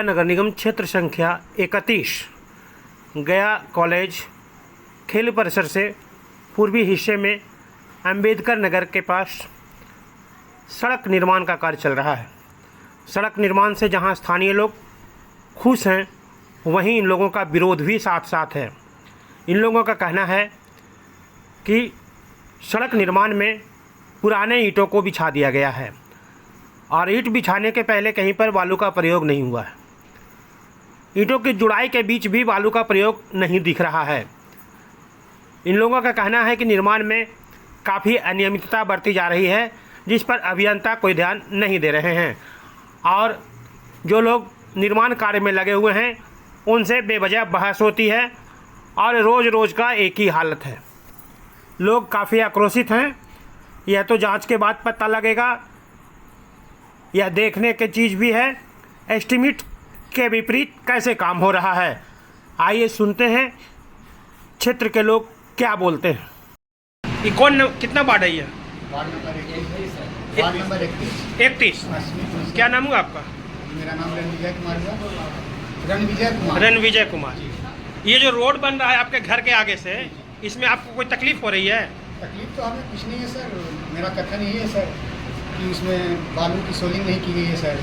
गया नगर निगम क्षेत्र संख्या 31 गया कॉलेज खेल परिसर से पूर्वी हिस्से में अंबेडकर नगर के पास सड़क निर्माण का कार्य चल रहा है। सड़क निर्माण से जहां स्थानीय लोग खुश हैं, वहीं इन लोगों का विरोध भी साथ साथ है। इन लोगों का कहना है कि सड़क निर्माण में पुराने ईंटों को बिछा दिया गया है और ईंट बिछाने के पहले कहीं पर बालू का प्रयोग नहीं हुआ है। ईंटों की जुड़ाई के बीच भी बालू का प्रयोग नहीं दिख रहा है। इन लोगों का कहना है कि निर्माण में काफ़ी अनियमितता बरती जा रही है, जिस पर अभियंता कोई ध्यान नहीं दे रहे हैं और जो लोग निर्माण कार्य में लगे हुए हैं उनसे बेवजह बहस होती है और रोज़ रोज़ का एक ही हालत है। लोग काफ़ी आक्रोशित हैं। यह तो जांच के बाद पता लगेगा, यह देखने की चीज़ भी है एस्टीमेट के विपरीत कैसे काम हो रहा है। आइए सुनते हैं क्षेत्र के लोग क्या बोलते हैं। ये कितना वार्ड है? Ward number 31। क्या नाम हुआ आपका? मेरा नाम रणविजय कुमार। ये जो रोड बन रहा है आपके घर के आगे से, इसमें आपको कोई तकलीफ हो रही है? तकलीफ तो हमें कुछ नहीं है सर। मेरा कथन यही है सर कि इसमें बालू की सोलिंग नहीं की गई है सर।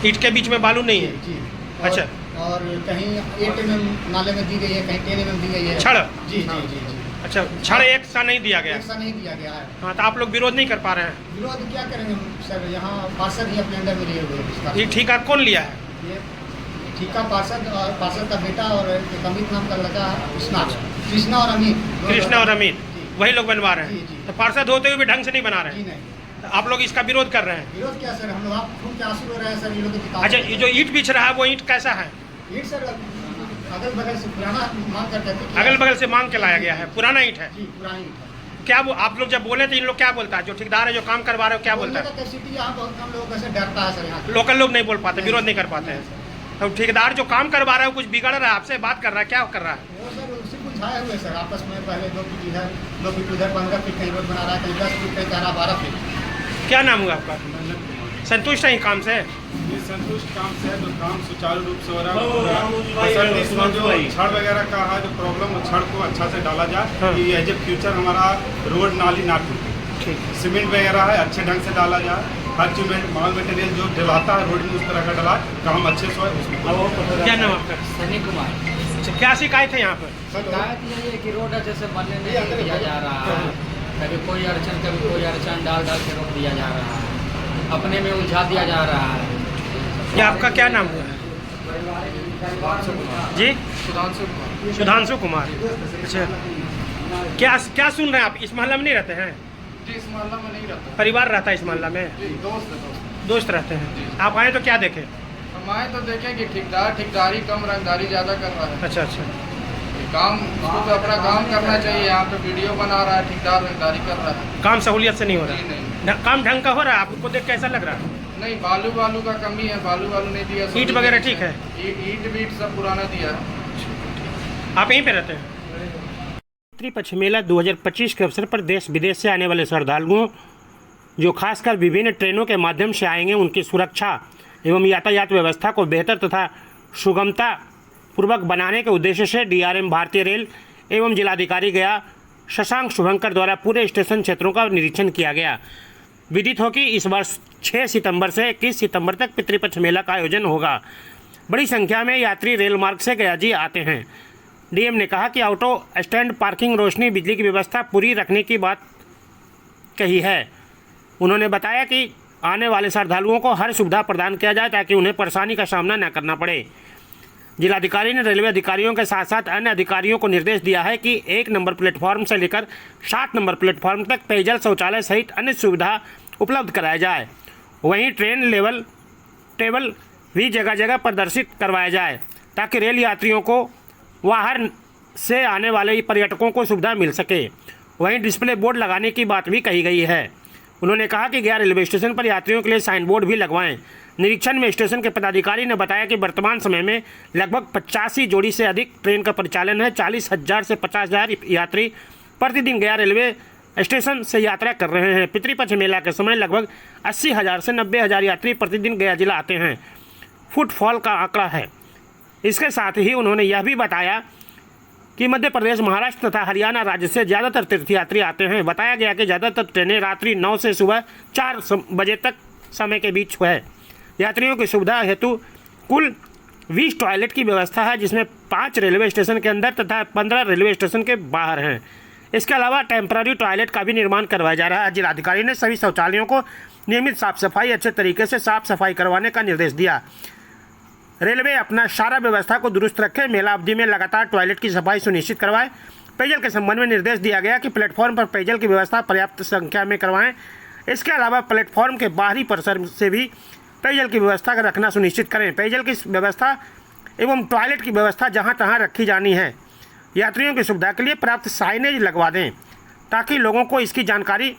ईंट के बीच में बालू नहीं है जी। अच्छा। और कहीं 8 mm नाले में दी गई है, कहीं 10 mm दी गई है छड़। जी जी जी जी। अच्छा, छड़ एक सा नहीं दिया गया? एक सा नहीं दिया गया है। हाँ, तो आप लोग विरोध नहीं कर पा रहे हैं? विरोध क्या करेंगे सर, यहाँ पार्षद ही अपने अंडर में लिए हुए हैं। ये ठेका कौन लिया है? ये ठेका पार्षद और पार्षद का बेटा और एक अमित नाम का लड़का है, कृष्णा और अमित वही लोग बनवा रहे हैं। जी। तो पार्षद होते हुए भी ढंग से नहीं बना रहे जी हैं। नहीं। तो आप लोग इसका विरोध कर रहे हैं? विरोध क्या सर, हम लोग आप खून के आंसू रो रहे हैं सर। ये लोग की अच्छा, ये जो ईंट बिछ रहा है वो ईंट कैसा है? ईंट सर अगल बगल से पुराना मांग करते थे। अगल बगल से मांग के लाया गया है, पुराना ईंट है। जी, पुरानी ईंट है। क्या वो आप लोग जब बोले तो इन लोग क्या बोलता है? जो ठेकेदार है, जो काम करवा रहे हो, क्या बोलता है? कैपेसिटी यहाँ बहुत कम लोगों से डरता है सर। यहाँ लोकल लोग नहीं बोल पाते, विरोध नहीं कर पाते हैं। तो ठेकेदार जो काम करवा रहा है कुछ बिगड़ रहा है, आपसे बात कर रहा है, क्या कर रहा है? वो सर उसी बुझाए हुए सर आपस में। पहले 2 फीट इधर 2 फीट उधर 15 फीट कहीं रोड बना रहा है, कहीं 10 फीट, कहीं कह रहा 12 फीट। क्या नाम हुआ आपका? संतुष्ट है काम से? संतुष्ट काम से है, जो काम सुचारू रूप से हो रहा है। इसमें जो छड़ वगैरह का है जो प्रॉब्लम, वो छड़ को अच्छा से डाला जाए। हाँ। कि एज ए फ्यूचर हमारा रोड नाली ना टूटे। ठीक। सीमेंट वगैरह है अच्छे ढंग से डाला जाए। हर चीज में माल मटेरियल जो डलाता है रोड में उस तरह का डला, काम अच्छे से हो उसमें। क्या नाम आपका? सनी कुमार। अच्छा, क्या शिकायत है यहाँ पर? शिकायत यही है कि रोड अच्छे से बनने नहीं दिया जा रहा है। कभी कोई अड़चन डाल के रोक दिया जा रहा है, अपने में उलझा दिया जा रहा है। ये आपका क्या नाम हुआ है जी? सुधांशु कुमार। अच्छा, क्या सुन रहे हैं आप? इस मोहल्ला में नहीं रहते हैं? इस मोहल्ला में नहीं रहता, परिवार रहता है इस मोहल्ला में? दोस्त रहते हैं। आप आए तो क्या देखें? हम आए तो देखें कि ठेकेदारी कम, रंगदारी ज़्यादा कर रहा है। अच्छा। काम उसको तो अपना काम करना चाहिए। यहाँ पे वीडियो बना रहा है, ठेकेदार रंगदारी कर रहा है। काम सहूलियत से नहीं हो रहा जी है? नहीं। काम ढंग का हो रहा है? आपको देख कैसा लग रहा है? नहीं, बालू का कमी है, बालू नहीं दिया। ईंट वगैरह ठीक है? ईंट सब पुराना दिया है। आप यहीं पे रहते हैं? पितृपक्ष मेला 2025 के अवसर पर देश विदेश से आने वाले श्रद्धालुओं जो खासकर विभिन्न ट्रेनों के माध्यम से आएंगे, उनकी सुरक्षा एवं यातायात व्यवस्था को बेहतर तथा सुगमता पूर्वक बनाने के उद्देश्य से DRM भारतीय रेल एवं जिलाधिकारी गया शशांक शुभंकर द्वारा पूरे स्टेशन क्षेत्रों का निरीक्षण किया गया। विदित हो कि इस वर्ष 6 सितंबर से 21 सितंबर तक पितृपक्ष मेला का आयोजन होगा। बड़ी संख्या में यात्री रेल मार्ग से गया जी आते हैं। DM ने कहा कि ऑटो स्टैंड, पार्किंग, रोशनी, बिजली की व्यवस्था पूरी रखने की बात कही है। उन्होंने बताया कि आने वाले श्रद्धालुओं को हर सुविधा प्रदान किया जाए ताकि उन्हें परेशानी का सामना न करना पड़े। जिलाधिकारी ने रेलवे अधिकारियों के साथ साथ अन्य अधिकारियों को निर्देश दिया है कि 1 नंबर प्लेटफॉर्म से लेकर 7 नंबर प्लेटफॉर्म तक पेयजल, शौचालय सहित अन्य सुविधा उपलब्ध कराया जाए। वहीं ट्रेन लेवल टेबल भी जगह जगह प्रदर्शित करवाया जाए ताकि रेल यात्रियों को बाहर से आने वाले पर्यटकों को सुविधा मिल सके। वहीं डिस्प्ले बोर्ड लगाने की बात भी कही गई है। उन्होंने कहा कि गया रेलवे स्टेशन पर यात्रियों के लिए साइन बोर्ड भी लगवाएं। निरीक्षण में स्टेशन के पदाधिकारी ने बताया कि वर्तमान समय में लगभग 85 जोड़ी से अधिक ट्रेन का परिचालन है। 40,000 से 50,000 यात्री प्रतिदिन गया रेलवे स्टेशन से यात्रा कर रहे हैं। पितृपक्ष मेला के समय लगभग 80,000 से 90,000 यात्री प्रतिदिन गया जिला आते हैं। फुटफॉल का आंकड़ा है। इसके साथ ही उन्होंने यह भी बताया कि मध्य प्रदेश, महाराष्ट्र तथा हरियाणा राज्य से ज़्यादातर तीर्थयात्री आते हैं। बताया गया कि ज़्यादातर ट्रेनें रात्रि 9 से सुबह 4 बजे तक समय के बीच है। यात्रियों की सुविधा हेतु कुल 20 टॉयलेट की व्यवस्था है, जिसमें 5 रेलवे स्टेशन के अंदर तथा 15 रेलवे स्टेशन के बाहर हैं। इसके अलावा टेम्पररी टॉयलेट का भी निर्माण करवाया जा रहा है। जिलाधिकारी ने सभी शौचालयों को नियमित साफ सफाई, अच्छे तरीके से साफ सफाई करवाने का निर्देश दिया। रेलवे अपना सारा व्यवस्था को दुरुस्त रखे, मेला अवधि में लगातार टॉयलेट की सफाई सुनिश्चित करवाए। पेयजल के संबंध में निर्देश दिया गया कि प्लेटफॉर्म पर पेयजल की व्यवस्था पर्याप्त संख्या में करवाएं। इसके अलावा प्लेटफॉर्म के बाहरी परिसर से भी पेयजल की व्यवस्था रखना सुनिश्चित करें। पेयजल की व्यवस्था एवं टॉयलेट की व्यवस्था जहां तहां रखी जानी है। यात्रियों की सुविधा के लिए पर्याप्त साइनेज लगवा दें ताकि लोगों को इसकी जानकारी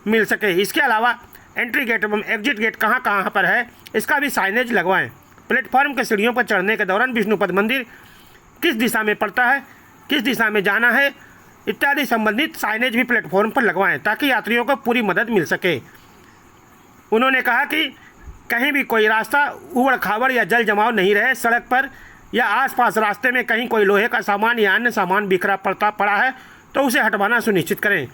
मिल सके। इसके अलावा एंट्री गेट एवं एग्जिट गेट कहां पर है, इसका भी साइनेज लगवाएं। प्लेटफॉर्म के सीढ़ियों पर चढ़ने के दौरान विष्णुपद मंदिर किस दिशा में पड़ता है, किस दिशा में जाना है इत्यादि संबंधित साइनेज भी प्लेटफॉर्म पर लगवाएं ताकि यात्रियों को पूरी मदद मिल सके। उन्होंने कहा कि कहीं भी कोई रास्ता उबड़ खाबड़ या जल जमाव नहीं रहे। सड़क पर या आसपास रास्ते में कहीं कोई लोहे का सामान या अन्य सामान बिखरा पड़ा है तो उसे हटवाना सुनिश्चित करें।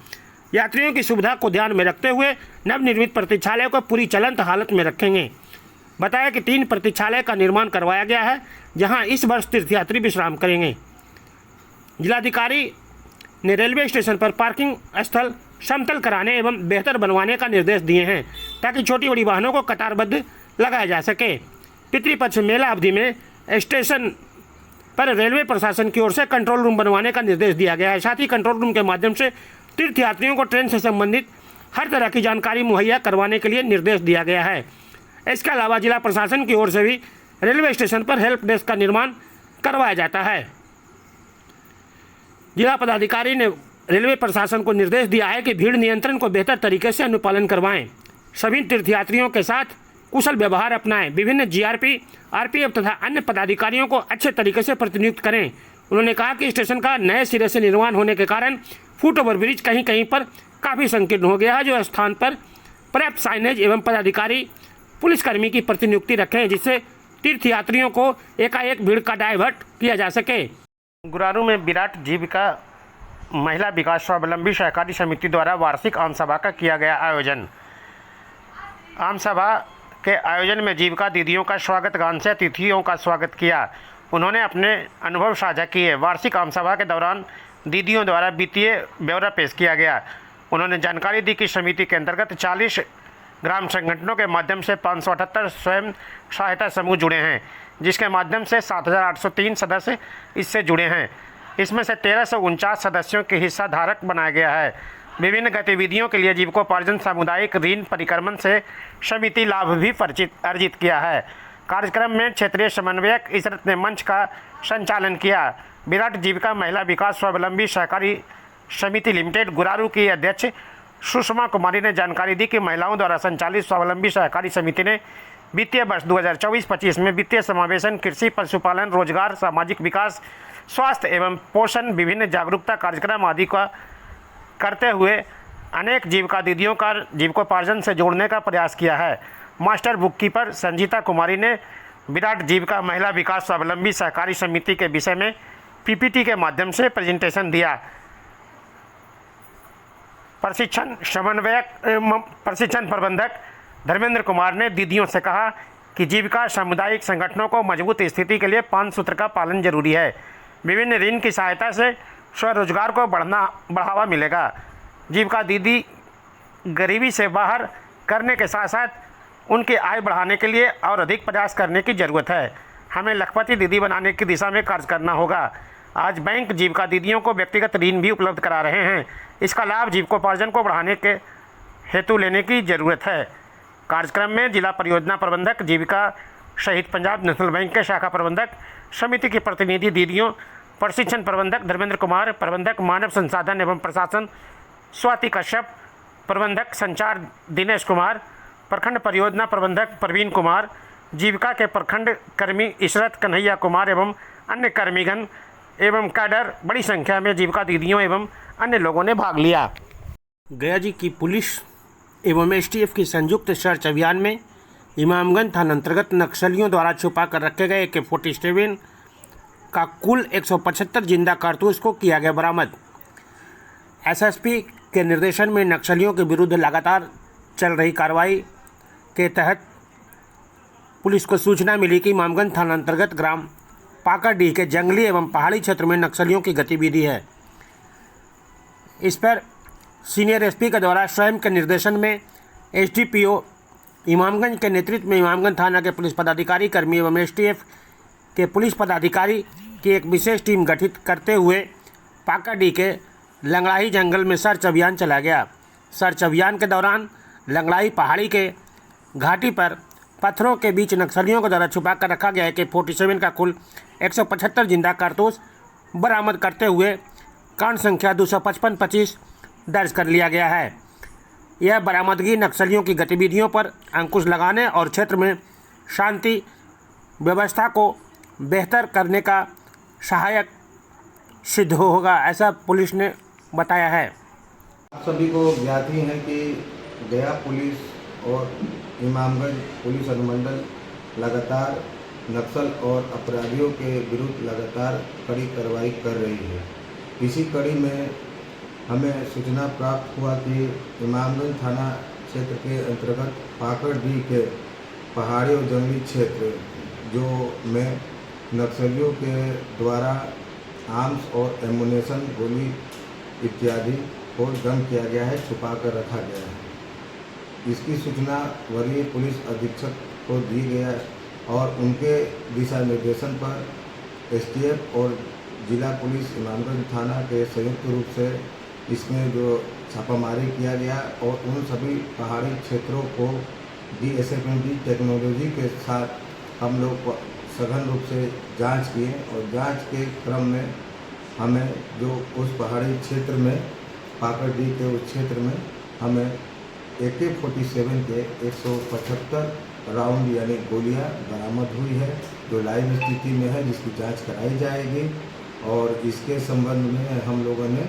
यात्रियों की सुविधा को ध्यान में रखते हुए नवनिर्मित प्रतीक्षालय को पूरी चलंत हालत में रखेंगे। बताया कि 3 प्रतीक्षालय का निर्माण करवाया गया है, जहां इस वर्ष तीर्थयात्री विश्राम करेंगे। जिलाधिकारी ने रेलवे स्टेशन पर पार्किंग स्थल समतल कराने एवं बेहतर बनवाने का निर्देश दिए हैं ताकि छोटी बड़ी वाहनों को कतारबद्ध लगाया जा सके। पितृपक्ष मेला अवधि में स्टेशन पर रेलवे प्रशासन की ओर से कंट्रोल रूम बनवाने का निर्देश दिया गया है। साथ ही कंट्रोल रूम के माध्यम से तीर्थयात्रियों को ट्रेन से संबंधित हर तरह की जानकारी मुहैया करवाने के लिए निर्देश दिया गया है। इसके अलावा जिला प्रशासन की ओर से भी रेलवे स्टेशन पर हेल्प डेस्क का निर्माण करवाया जाता है। जिला पदाधिकारी ने रेलवे प्रशासन को निर्देश दिया है कि भीड़ नियंत्रण को बेहतर तरीके से अनुपालन करवाएं। सभी तीर्थयात्रियों के साथ कुशल व्यवहार अपनाएं। विभिन्न जीआरपी, आरपीएफ तथा अन्य पदाधिकारियों को अच्छे तरीके से प्रतिनियुक्त करें। उन्होंने कहा कि स्टेशन का नए सिरे से निर्माण होने के कारण फुट ओवर ब्रिज कहीं कहीं पर काफ़ी संकीर्ण हो गया है, जो स्थान पर पर्याप्त साइनेज एवं पदाधिकारी पुलिसकर्मी की प्रतिनियुक्ति रखें, जिससे तीर्थयात्रियों को एकाएक भीड़ का डायवर्ट किया जा सके। गुरारू में विराट जीविका महिला विकास स्वावलंबी सहकारी समिति द्वारा वार्षिक आम सभा का किया गया आयोजन। आम सभा के आयोजन में जीविका दीदियों का स्वागत गान से अतिथियों का स्वागत किया। उन्होंने अपने अनुभव साझा किए। वार्षिक आम सभा के दौरान दीदियों द्वारा वित्तीय ब्यौरा पेश किया गया। उन्होंने जानकारी दी कि समिति के अंतर्गत 40 ग्राम संगठनों के माध्यम से 578 स्वयं सहायता समूह जुड़े हैं, जिसके माध्यम से 7,803 सदस्य इससे जुड़े हैं। इसमें से 1,349 सदस्यों के हिस्सा धारक बनाया गया है। विभिन्न गतिविधियों के लिए जीविकोपार्जन सामुदायिक ऋण परिक्रमण से समिति लाभ भी अर्जित किया है। कार्यक्रम में क्षेत्रीय समन्वयक इशरत ने मंच का संचालन किया। विराट जीविका महिला विकास स्वावलंबी सहकारी समिति लिमिटेड गुरारू की अध्यक्ष सुषमा कुमारी ने जानकारी दी कि महिलाओं द्वारा संचालित स्वावलंबी सहकारी समिति ने वित्तीय वर्ष 2024-25 में वित्तीय समावेशन, कृषि, पशुपालन, रोजगार, सामाजिक विकास, स्वास्थ्य एवं पोषण, विभिन्न जागरूकता कार्यक्रम आदि का करते हुए अनेक जीविका दीदियों का जीविकोपार्जन से जोड़ने का प्रयास किया है। मास्टर बुककीपर संजीता कुमारी ने विराट जीविका महिला विकास स्वावलंबी सहकारी समिति के विषय में पीपीटी के माध्यम से प्रेजेंटेशन दिया। प्रशिक्षण प्रबंधक धर्मेंद्र कुमार ने दीदियों से कहा कि जीविका सामुदायिक संगठनों को मजबूत स्थिति के लिए 5 सूत्र का पालन जरूरी है। विभिन्न ऋण की सहायता से स्वरोजगार को बढ़ावा मिलेगा। जीविका दीदी गरीबी से बाहर करने के साथ साथ उनकी आय बढ़ाने के लिए और अधिक प्रयास करने की ज़रूरत है। हमें लखपति दीदी बनाने की दिशा में कार्य करना होगा। आज बैंक जीविका दीदियों को व्यक्तिगत ऋण भी उपलब्ध करा रहे हैं। इसका लाभ जीविकोपार्जन को बढ़ाने के हेतु लेने की ज़रूरत है। कार्यक्रम में जिला परियोजना प्रबंधक जीविका शहीद पंजाब नेशनल बैंक के शाखा प्रबंधक समिति की प्रतिनिधि दीदियों, प्रशिक्षण प्रबंधक धर्मेंद्र कुमार, प्रबंधक मानव संसाधन एवं प्रशासन स्वाति कश्यप, प्रबंधक संचार दिनेश कुमार, प्रखंड परियोजना प्रबंधक प्रवीण कुमार, जीविका के प्रखंड कर्मी इशरत कन्हैया कुमार एवं अन्य कर्मीगण एवं कैडर बड़ी संख्या में जीविका दीदियों एवं अन्य लोगों ने भाग लिया। गया जी की पुलिस एवं एसटीएफ की संयुक्त सर्च अभियान में इमामगंज थाना अंतर्गत नक्सलियों द्वारा छुपा कर रखे गए AK-47 का कुल 175 जिंदा कारतूस को किया गया बरामद। SSP के निर्देशन में नक्सलियों के विरुद्ध लगातार चल रही कार्रवाई के तहत पुलिस को सूचना मिली कि इमामगंज थाना अंतर्गत ग्राम पाकड़डीह के जंगली एवं पहाड़ी क्षेत्र में नक्सलियों की गतिविधि है। इस पर सीनियर SP के द्वारा स्वयं के निर्देशन में SDPO इमामगंज के नेतृत्व में इमामगंज थाना के पुलिस पदाधिकारी कर्मी एवं STF के पुलिस पदाधिकारी की एक विशेष टीम गठित करते हुए पाकड़डीह के लंगड़ाही जंगल में सर्च अभियान चला गया। सर्च अभियान के दौरान लंगड़ाही पहाड़ी के घाटी पर पत्थरों के बीच नक्सलियों के द्वारा छुपा कर रखा गया AK-47 का कुल 175 जिंदा कारतूस बरामद करते हुए कांड संख्या 255-25 दर्ज कर लिया गया है। यह बरामदगी नक्सलियों की गतिविधियों पर अंकुश लगाने और क्षेत्र में शांति व्यवस्था को बेहतर करने का सहायक सिद्ध होगा, ऐसा पुलिस ने बताया है। आप सभी को ज्ञात ही है कि गया पुलिस और इमामगंज पुलिस अनुमंडल लगातार नक्सल और अपराधियों के विरुद्ध लगातार कड़ी कार्रवाई कर रही है। इसी कड़ी में हमें सूचना प्राप्त हुआ कि इमामगंज थाना क्षेत्र के अंतर्गत पाकड़डीह के पहाड़ी और जंगली क्षेत्र जो में नक्सलियों के द्वारा आर्म्स और एमुनेशन गोली इत्यादि को दम किया गया है, छुपा कर रखा गया है। इसकी सूचना वरीय पुलिस अधीक्षक को दी गया और उनके दिशा निर्देशन पर STF और जिला पुलिस इमामगंज थाना के संयुक्त रूप से इसमें जो छापामारी किया गया और उन सभी पहाड़ी क्षेत्रों को DSFMD टेक्नोलॉजी के साथ हम लोग सघन रूप से जांच किए और जांच के क्रम में हमें जो उस पहाड़ी क्षेत्र में पाकड़डीह के उस क्षेत्र में हमें AK-47 के 175 राउंड यानी गोलियां बरामद हुई है, जो लाइव स्थिति में है, जिसकी जांच कराई जाएगी और इसके संबंध में हम लोगों ने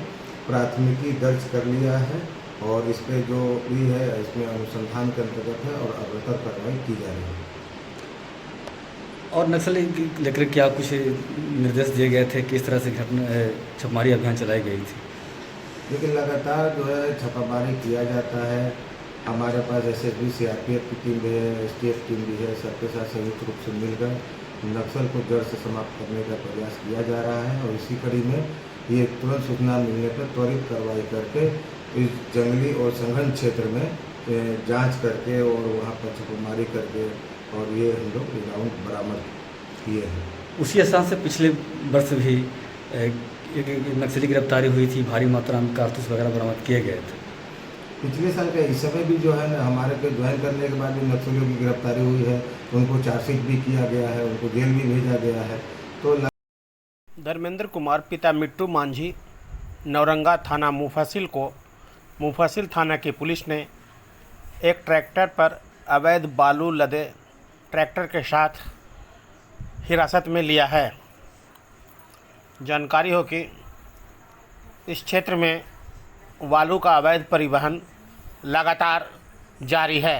प्राथमिकी दर्ज कर लिया है और इस पर जो भी है इसमें अनुसंधान के अंतर्गत है और अग्रतर कार्रवाई की जा रही है। और नक्सली लेकर क्या कुछ निर्देश दिए गए थे, किस तरह से छापामारी अभियान चलाई गई थी? लेकिन लगातार जो है छापामारी किया जाता है। हमारे पास SSB CRPF की टीम भी है, STF टीम भी है, सबके साथ संयुक्त रूप से मिलकर नक्सल को जड़ से समाप्त करने का प्रयास किया जा रहा है और इसी कड़ी में ये तुरंत सूचना मिलने पर त्वरित कार्रवाई करके इस जंगली और संघन क्षेत्र में जांच करके और वहाँ पर छापेमारी करके और ये हम लोग राउंड बरामद किए हैं। उसी स्थान से पिछले वर्ष भी एक नक्सली गिरफ्तारी हुई थी, भारी मात्रा में कारतूस वगैरह बरामद किए गए थे। पिछले साल का इस समय भी जो है ना हमारे पे ज्वाइन करने के बाद भी नक्सलियों की गिरफ्तारी हुई है, उनको चार्जशीट भी किया गया है, उनको जेल भी भेजा गया है। तो धर्मेंद्र कुमार पिता मिट्टू मांझी नौरंगा थाना मुफस्सिल को मुफस्सिल थाना की पुलिस ने एक ट्रैक्टर पर अवैध बालू लदे ट्रैक्टर के साथ हिरासत में लिया है। जानकारी हो कि इस क्षेत्र में बालू का अवैध परिवहन लगातार जारी है।